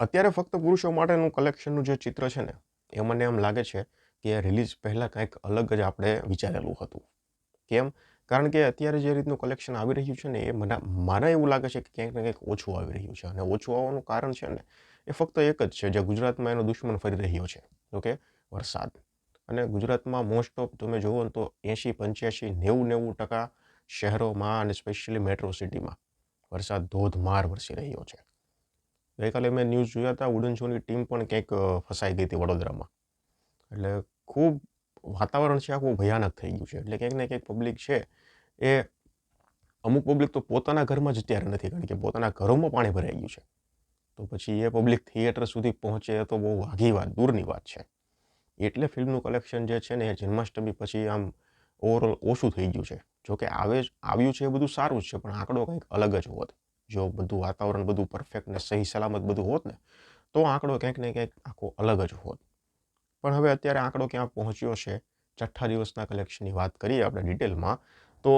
અત્યારે ફક્ત પુરુષો માટેનું કલેક્શનનું જે ચિત્ર છે ને, એ મને એમ લાગે છે કે રિલીઝ પહેલાં કંઈક અલગ જ આપણે વિચારેલું હતું. કેમ? કારણ કે અત્યારે જે રીતનું કલેક્શન આવી રહ્યું છે ને, એ મને એવું લાગે છે કે ક્યાંક ને ક્યાંક ઓછું આવી રહ્યું છે. અને ઓછું આવવાનું કારણ છે ને, એ ફક્ત એક જ છે, જે ગુજરાતમાં એનો દુશ્મન ફરી રહ્યો છે. તો કે વરસાદ. અને ગુજરાતમાં મોસ્ટ ઓફ તમે જુઓ ને તો 80, 85, 90% શહેરોમાં અને સ્પેશિયલી મેટ્રો સિટીમાં વરસાદ ધોધમાર વરસી રહ્યો છે. ગઈકાલે મેં ન્યૂઝ જોયા હતા, વુડન શોની ટીમ પણ ક્યાંક ફસાઈ ગઈ હતી વડોદરામાં. એટલે ખૂબ વાતાવરણ છે આખું ભયાનક થઈ ગયું છે. એટલે ક્યાંક ને ક્યાંક પબ્લિક છે એ અમુક પબ્લિક તો પોતાના ઘરમાં જ અત્યારે નથી, કારણ કે પોતાના ઘરોમાં પાણી ભરાઈ ગયું છે. તો પછી એ પબ્લિક થિયેટર સુધી પહોંચે તો બહુ વાઘી વાત, દૂરની વાત છે. એટલે ફિલ્મનું કલેક્શન જે છે ને એ જન્માષ્ટમી પછી આમ ઓવરઓલ ઓછું થઈ ગયું છે. જોકે આવ્યું છે એ બધું સારું જ છે, પણ આંકડો કંઈક અલગ જ હોત. જો બધું વાતાવરણ બધું પરફેક્ટ ને સહી સલામત બધું હોત ને, તો આંકડો ક્યાંક ને ક્યાંક આખો અલગ જ હોત. પણ હવે અત્યારે આંકડો ક્યાં પહોંચ્યો છે, છઠ્ઠા દિવસના કલેક્શનની વાત કરીએ આપણે ડિટેલમાં, તો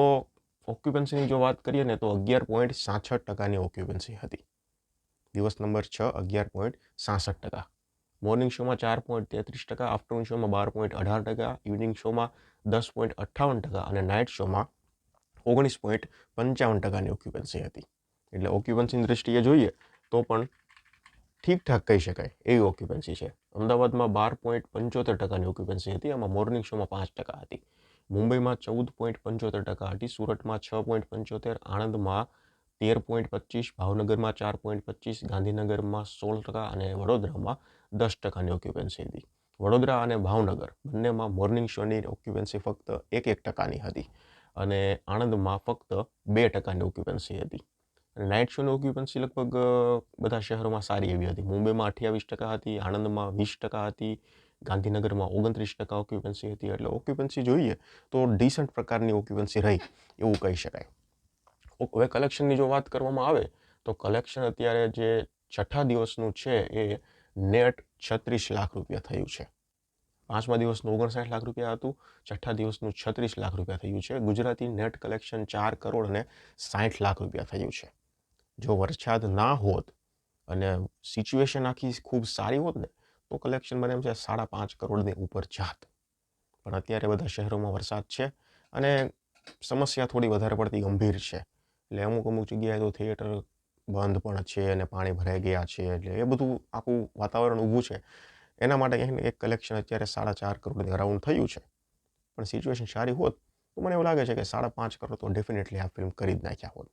ઓક્યુપન્સીની જો વાત કરીએ ને તો 11.66%ની ઓક્યુપન્સી હતી. દિવસ નંબર 6 11.66%. મોર્નિંગ શોમાં 4.33%, આફ્ટરનૂન શોમાં 12.18%, ઇવનિંગ શોમાં 10.58% અને નાઇટ શોમાં 19.55%ની ઓક્યુપન્સી હતી. એટલે ઓક્યુપન્સીની દૃષ્ટિએ જોઈએ તો પણ ઠીકઠાક કહી શકાય એવી ઓક્યુપન્સી છે. અમદાવાદમાં 12.75%ની ઓક્યુપન્સી હતી, આમાં મોર્નિંગ શોમાં 5% હતી. મુંબઈમાં 14.75% હતી, સુરતમાં 6.75%, આણંદમાં 13.25%, ભાવનગરમાં 4.25%, ગાંધીનગરમાં 16% અને વડોદરામાં 10%ની ઓક્યુપન્સી હતી. વડોદરા અને ભાવનગર બંનેમાં મોર્નિંગ શોની ઓક્યુપન્સી ફક્ત 1% હતી અને આણંદમાં ફક્ત 2%ની ઓક્યુપન્સી હતી. અને નાઇટ શોની ઓક્યુપન્સી લગભગ બધા શહેરોમાં સારી એવી હતી. મુંબઈમાં 28% હતી, આણંદમાં 20% હતી, ગાંધીનગરમાં 29% ઓક્યુપન્સી હતી. એટલે ઓક્યુપન્સી જોઈએ તો ડિસન્ટ પ્રકારની ઓક્યુપન્સી રહી એવું કહી શકાય. હવે કલેક્શનની જો વાત કરવામાં આવે તો કલેક્શન અત્યારે જે છઠ્ઠા દિવસનું છે એ નેટ 36 લાખ રૂપિયા થયું છે. પાંચમા દિવસનું 59 લાખ રૂપિયા હતું, છઠ્ઠા દિવસનું 36 લાખ રૂપિયા થયું છે. ગુજરાતી નેટ કલેક્શન 4 કરોડ અને 60 લાખ રૂપિયા થયું છે. જો વરસાદ ના હોત અને સિચ્યુએશન આખી ખૂબ સારી હોત ને તો કલેક્શન મને એમ છે 5.5 કરોડની ઉપર જાત. પણ અત્યારે બધા શહેરોમાં વરસાદ છે અને સમસ્યા થોડી વધારે પડતી ગંભીર છે. એટલે અમુક જગ્યાએ તો થિયેટર બંધ પણ છે અને પાણી ભરાઈ ગયા છે. એટલે એ બધું આખું વાતાવરણ ઊભું છે. એના માટે કંઈક ને એક કલેક્શન અત્યારે 4.5 કરોડની અરાઉન્ડ થયું છે. પણ સિચ્યુએશન સારી હોત તો મને એવું લાગે છે કે 5.5 કરોડ તો ડેફિનેટલી આ ફિલ્મ કરી જ નાખ્યા હોત.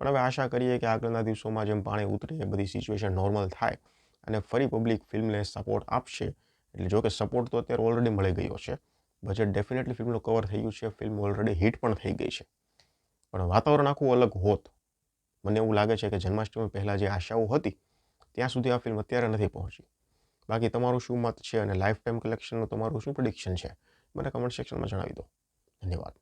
પણ હવે આશા કરીએ કે આગળના દિવસોમાં જેમ પાણી ઉતરે એ બધી સિચ્યુએશન નોર્મલ થાય અને ફરી પબ્લિક ફિલ્મને સપોર્ટ આપશે. એટલે જો કે સપોર્ટ તો અત્યારે ઓલરેડી મળી ગયો છે. બજેટ ડેફિનેટલી ફિલ્મનું કવર થઈ ગયું છે. ફિલ્મ ઓલરેડી હિટ પણ થઈ ગઈ છે. પણ વાતાવરણ આખું અલગ હોત. મને એવું લાગે છે કે જન્માષ્ટમી પહેલાં જે આશાઓ હતી ત્યાં સુધી આ ફિલ્મ અત્યારે નથી પહોંચી. બાકી તમારું શું મત છે અને લાઈફ ટાઈમ કલેક્શનનું તમારું શું પ્રિડિક્શન છે મને કમેન્ટ સેક્શનમાં જણાવી દો. ધન્યવાદ.